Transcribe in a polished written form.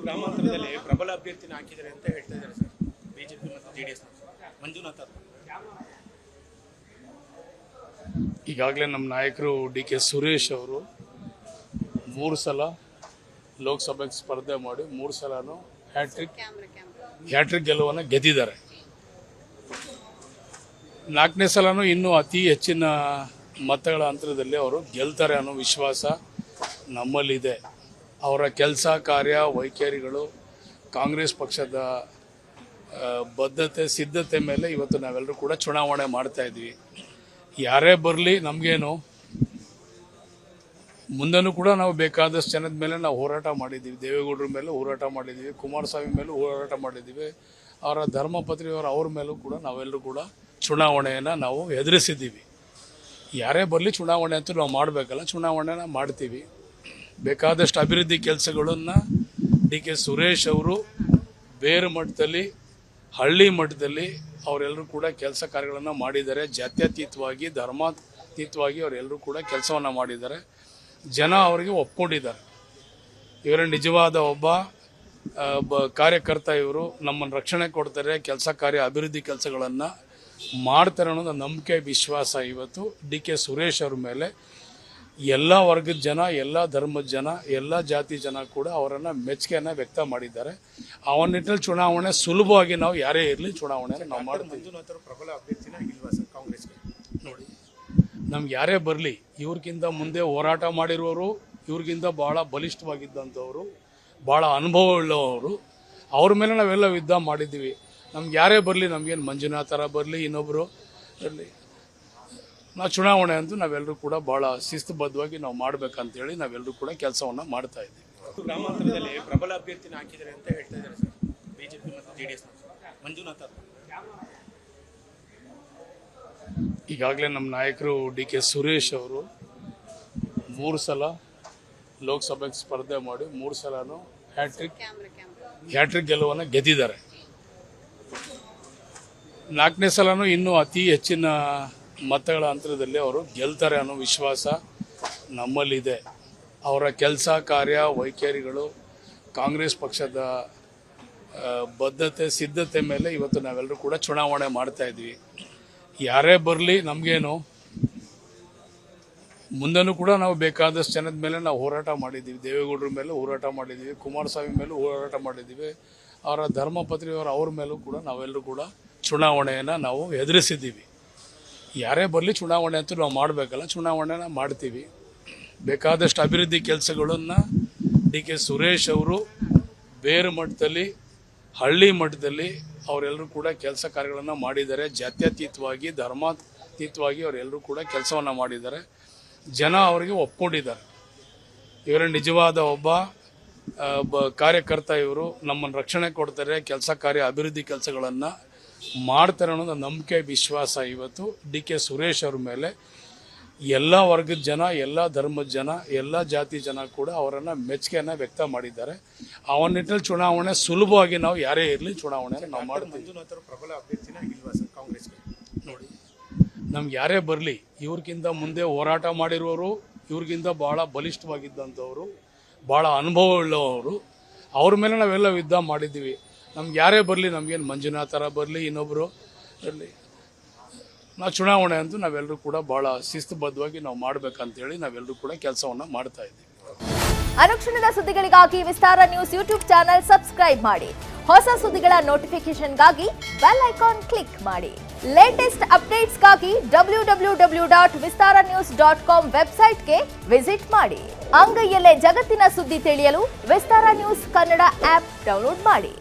ಗ್ರಾಮಾಂತರದಲ್ಲಿ ಪ್ರಬಲ ಅಭ್ಯರ್ಥಿನ ಹಾಕಿದ್ದಾರೆ ಅಂತ ಹೇಳ್ತಾ ಇದ್ದಾರೆ ಸರ್, ಬಿಜೆಪಿ ಮತ್ತು ಜೆಡಿಎಸ್ ಮಂಜುನಾಥ್ ಅವರು. ಈಗಾಗಲೇ ನಮ್ಮ ನಾಯಕರು DK ಸುರೇಶ್ ಅವರು 3 ಸಲ ಲೋಕಸಭೆಗೆ ಸ್ಪರ್ಧೆ ಮಾಡಿ 3 ಸಲನೂ ಹ್ಯಾಟ್ರಿಕ್ ಗೆಲುವನ್ನು ಗೆದ್ದಿದ್ದಾರೆ. 4ನೇ ಸಲನೂ ಇನ್ನೂ ಅತಿ ಹೆಚ್ಚಿನ ಮತಗಳ ಅಂತರದಲ್ಲಿ ಅವರು ಗೆಲ್ತಾರೆ ಅನ್ನೋ ವಿಶ್ವಾಸ ನಮ್ಮಲ್ಲಿದೆ. ಅವರ ಕೆಲಸ ಕಾರ್ಯ ವೈಖರಿಗಳು ಕಾಂಗ್ರೆಸ್ ಪಕ್ಷದ ಬದ್ಧತೆ ಸಿದ್ಧತೆ ಮೇಲೆ ಇವತ್ತು ನಾವೆಲ್ಲರೂ ಕೂಡ ಚುನಾವಣೆ ಮಾಡ್ತಾ ಇದ್ವಿ. ಯಾರೇ ಬರಲಿ ನಮಗೇನು, ಮುಂದೆನೂ ಕೂಡ ನಾವು ಬೇಕಾದಷ್ಟು ಜನದ ಮೇಲೆ ನಾವು ಹೋರಾಟ ಮಾಡಿದ್ದೀವಿ. ದೇವೇಗೌಡರ ಮೇಲೂ ಹೋರಾಟ ಮಾಡಿದ್ದೀವಿ, ಕುಮಾರಸ್ವಾಮಿ ಮೇಲೂ ಹೋರಾಟ ಮಾಡಿದ್ದೀವಿ, ಅವರ ಧರ್ಮಪತ್ನಿಯವರ ಅವ್ರ ಮೇಲೂ ಕೂಡ ನಾವೆಲ್ಲರೂ ಕೂಡ ಚುನಾವಣೆಯನ್ನು ನಾವು ಎದುರಿಸಿದ್ದೀವಿ. ಯಾರೇ ಬರಲಿ ಚುನಾವಣೆ ಅಂತೂ ನಾವು ಮಾಡಬೇಕಲ್ಲ, ಚುನಾವಣೆನ ಮಾಡ್ತೀವಿ. ಬೇಕಾದಷ್ಟು ಅಭಿವೃದ್ಧಿ ಕೆಲಸಗಳನ್ನು DK ಸುರೇಶ್ ಅವರು ಬೇರೆ ಮಟ್ಟದಲ್ಲಿ ಹಳ್ಳಿ ಮಟ್ಟದಲ್ಲಿ ಅವರೆಲ್ಲರೂ ಕೂಡ ಕೆಲಸ ಕಾರ್ಯಗಳನ್ನು ಮಾಡಿದ್ದಾರೆ. ಜಾತ್ಯತೀತವಾಗಿ ಧರ್ಮಾತೀತವಾಗಿ ಅವರೆಲ್ಲರೂ ಕೂಡ ಕೆಲಸವನ್ನು ಮಾಡಿದ್ದಾರೆ. ಜನ ಅವರಿಗೆ ಒಪ್ಕೊಂಡಿದ್ದಾರೆ. ಇವರ ನಿಜವಾದ ಒಬ್ಬ ಕಾರ್ಯಕರ್ತ, ಇವರು ನಮ್ಮನ್ನು ರಕ್ಷಣೆ ಕೊಡ್ತಾರೆ, ಕೆಲಸ ಕಾರ್ಯ ಅಭಿವೃದ್ಧಿ ಕೆಲಸಗಳನ್ನು ಮಾಡ್ತಾರೆ ಅನ್ನೋದು ನಂಬಿಕೆ ವಿಶ್ವಾಸ ಇವತ್ತು DK ಸುರೇಶ್ ಅವ್ರ ಮೇಲೆ ಎಲ್ಲ ವರ್ಗದ ಜನ, ಎಲ್ಲ ಧರ್ಮದ ಜನ, ಎಲ್ಲ ಜಾತಿ ಜನ ಕೂಡ ಅವರನ್ನು ಮೆಚ್ಚುಗೆಯನ್ನು ವ್ಯಕ್ತ ಮಾಡಿದ್ದಾರೆ. ಅವನ ನಿಟ್ಟಿನಲ್ಲಿ ಚುನಾವಣೆ ಸುಲಭವಾಗಿ ನಾವು ಯಾರೇ ಇರಲಿ ಚುನಾವಣೆ ನಾವು ಮಾಡ್ತೀವಿ. ಮಂಜುನಾಥ್ ಅವರು ಪ್ರಬಲ ಅಭ್ಯರ್ಥಿನ ಇಲ್ವಾ ಸರ್ ಕಾಂಗ್ರೆಸ್ಗೆ? ನೋಡಿ, ನಮ್ಗೆ ಯಾರೇ ಬರಲಿ ಇವ್ರಿಗಿಂತ ಮುಂದೆ ಹೋರಾಟ ಮಾಡಿರುವವರು, ಇವ್ರಿಗಿಂತ ಭಾಳ ಬಲಿಷ್ಠವಾಗಿದ್ದಂಥವ್ರು, ಭಾಳ ಅನುಭವವುಳ್ಳವರು, ಅವ್ರ ಮೇಲೆ ನಾವೆಲ್ಲ ಯುದ್ಧ ಮಾಡಿದ್ದೀವಿ. ನಮ್ಗೆ ಯಾರೇ ಬರಲಿ, ನಮಗೇನು ಮಂಜುನಾಥರ ಬರಲಿ ಇನ್ನೊಬ್ಬರು ಇರಲಿ, ನಾವು ಚುನಾವಣೆ ಅಂತೂ ನಾವೆಲ್ಲರೂ ಕೂಡ ಭಾಳ ಶಿಸ್ತುಬದ್ಧವಾಗಿ ನಾವು ಮಾಡಬೇಕಂತೇಳಿ ನಾವೆಲ್ಲರೂ ಕೂಡ ಕೆಲಸವನ್ನು ಮಾಡ್ತಾ ಇದ್ದೀವಿ. ಗ್ರಾಮಾಂತರದಲ್ಲಿ ಪ್ರಬಲ ಅಭ್ಯರ್ಥಿನ ಹಾಕಿದ್ದಾರೆ ಅಂತ ಹೇಳ್ತಾ ಇದ್ದಾರೆ ಸರ್, ಬಿಜೆಪಿ ಮತ್ತು ಜೆಡಿಎಸ್ ಮಂಜುನಾಥ್ ಅವರು. ಈಗಾಗಲೇ ನಮ್ಮ ನಾಯಕರು DK ಸುರೇಶ್ ಅವರು 3 ಸಲ ಲೋಕಸಭೆಗೆ ಸ್ಪರ್ಧೆ ಮಾಡಿ 3 ಸಲನೂ ಹ್ಯಾಟ್ರಿಕ್ ಗೆಲುವನ್ನು ಗೆದ್ದಿದ್ದಾರೆ. 4ನೇ ಸಲನೂ ಇನ್ನೂ ಅತಿ ಹೆಚ್ಚಿನ ಮತಗಳ ಅಂತರದಲ್ಲಿ ಅವರು ಗೆಲ್ತಾರೆ ಅನ್ನೋ ವಿಶ್ವಾಸ ನಮ್ಮಲ್ಲಿದೆ. ಅವರ ಕೆಲಸ ಕಾರ್ಯ ವೈಖರಿಗಳು ಕಾಂಗ್ರೆಸ್ ಪಕ್ಷದ ಬದ್ಧತೆ ಸಿದ್ಧತೆ ಮೇಲೆ ಇವತ್ತು ನಾವೆಲ್ಲರೂ ಕೂಡ ಚುನಾವಣೆ ಮಾಡ್ತಾ ಇದ್ವಿ. ಯಾರೇ ಬರಲಿ ನಮಗೇನು, ಮುಂದೆನೂ ಕೂಡ ನಾವು ಬೇಕಾದಷ್ಟು ಜನದ ಮೇಲೆ ನಾವು ಹೋರಾಟ ಮಾಡಿದ್ದೀವಿ. ದೇವೇಗೌಡರ ಮೇಲೂ ಹೋರಾಟ ಮಾಡಿದ್ದೀವಿ, ಕುಮಾರಸ್ವಾಮಿ ಮೇಲೂ ಹೋರಾಟ ಮಾಡಿದ್ದೀವಿ, ಅವರ ಧರ್ಮಪತ್ನಿಯವರ ಅವ್ರ ಮೇಲೂ ಕೂಡ ನಾವೆಲ್ಲರೂ ಕೂಡ ಚುನಾವಣೆಯನ್ನು ನಾವು ಎದುರಿಸಿದ್ದೀವಿ. ಯಾರೇ ಬರಲಿ ಚುನಾವಣೆ ಅಂತೂ ನಾವು ಮಾಡಬೇಕಲ್ಲ, ಚುನಾವಣೆನ ಮಾಡ್ತೀವಿ. ಬೇಕಾದಷ್ಟು ಅಭಿವೃದ್ಧಿ ಕೆಲಸಗಳನ್ನು DK ಸುರೇಶ್ ಅವರು ಬೇರೆ ಮಟ್ಟದಲ್ಲಿ ಹಳ್ಳಿ ಮಟ್ಟದಲ್ಲಿ ಅವರೆಲ್ಲರೂ ಕೂಡ ಕೆಲಸ ಕಾರ್ಯಗಳನ್ನು ಮಾಡಿದ್ದಾರೆ. ಜಾತ್ಯತೀತವಾಗಿ ಧರ್ಮಾತೀತವಾಗಿ ಅವರೆಲ್ಲರೂ ಕೂಡ ಕೆಲಸವನ್ನು ಮಾಡಿದ್ದಾರೆ. ಜನ ಅವರಿಗೆ ಒಪ್ಕೊಂಡಿದ್ದಾರೆ. ಇವರ ನಿಜವಾದ ಒಬ್ಬ ಕಾರ್ಯಕರ್ತ, ಇವರು ನಮ್ಮನ್ನು ರಕ್ಷಣೆ ಕೊಡ್ತಾರೆ, ಕೆಲಸ ಕಾರ್ಯ ಅಭಿವೃದ್ಧಿ ಕೆಲಸಗಳನ್ನು ಮಾಡ್ತಾರೆ ಅನ್ನೋದು ನಂಬಿಕೆ ವಿಶ್ವಾಸ ಇವತ್ತು DK ಸುರೇಶ್ ಅವ್ರ ಮೇಲೆ ಎಲ್ಲ ವರ್ಗದ ಜನ, ಎಲ್ಲ ಧರ್ಮದ ಜನ, ಎಲ್ಲ ಜಾತಿ ಜನ ಕೂಡ ಅವರನ್ನು ಮೆಚ್ಚುಗೆಯನ್ನು ವ್ಯಕ್ತ ಮಾಡಿದ್ದಾರೆ. ಅವನ ನಿಟ್ಟಿನಲ್ಲಿ ಚುನಾವಣೆ ಸುಲಭವಾಗಿ ನಾವು ಯಾರೇ ಇರಲಿ ಚುನಾವಣೆ ನಾವು ಮಾಡ್ತೀವಿ. ಮಂಜುನಾಥ್ ಅವರು ಪ್ರಬಲ ಅಭ್ಯರ್ಥಿನ ಇಲ್ವಾ ಸರ್ ಕಾಂಗ್ರೆಸ್ಗೆ? ನೋಡಿ, ನಮ್ಗೆ ಯಾರೇ ಬರಲಿ ಇವ್ರಿಗಿಂತ ಮುಂದೆ ಹೋರಾಟ ಮಾಡಿರುವವರು, ಇವ್ರಿಗಿಂತ ಭಾಳ ಬಲಿಷ್ಠವಾಗಿದ್ದಂಥವ್ರು, ಭಾಳ ಅನುಭವವುಳ್ಳವರು, ಅವ್ರ ಮೇಲೆ ನಾವೆಲ್ಲ ಯುದ್ಧ ಮಾಡಿದ್ದೀವಿ. ನಮ್ಗೆ ಯಾರೇ ಬರಲಿ, ನಮಗೇನು ಮಂಜುನಾಥರ ಬರಲಿ ಇನ್ನೊಬ್ಬರು ಇರಲಿ, ನಾವು ಚುನಾವಣೆ ಅಂತೂ ನಾವೆಲ್ಲರೂ ಕೂಡ ಭಾಳ ಶಿಸ್ತುಬದ್ಧವಾಗಿ ನಾವು ಮಾಡಬೇಕಂತೇಳಿ ನಾವೆಲ್ಲರೂ ಕೂಡ ಕೆಲಸವನ್ನು ಮಾಡ್ತಾ ಇದ್ದೀವಿ. ಅನುಕ್ಷಣದ ಸುದ್ದಿಗಳಿಗಾಗಿ ವಿಸ್ತಾರ ನ್ಯೂಸ್ ಯೂಟ್ಯೂಬ್ ಚಾನೆಲ್ ಸಬ್ಸ್ಕ್ರೈಬ್ ಮಾಡಿ. ಹೊಸ ಸುದ್ದಿಗಳ ನೋಟಿಫಿಕೇಶನ್ಗಾಗಿ ಬೆಲ್ ಐಕಾನ್ ಕ್ಲಿಕ್ ಮಾಡಿ. ಲೇಟೆಸ್ಟ್ ಅಪ್ಡೇಟ್ಸ್ಗಾಗಿ www.vistaranews.com ವೆಬ್ಸೈಟ್ಗೆ ವಿಸಿಟ್ ಮಾಡಿ. ಅಂಗೈಯಲ್ಲೇ ಜಗತ್ತಿನ ಸುದ್ದಿ ತಿಳಿಯಲು ವಿಸ್ತಾರ ನ್ಯೂಸ್ ಕನ್ನಡ ಆಪ್ ಡೌನ್ಲೋಡ್ ಮಾಡಿ.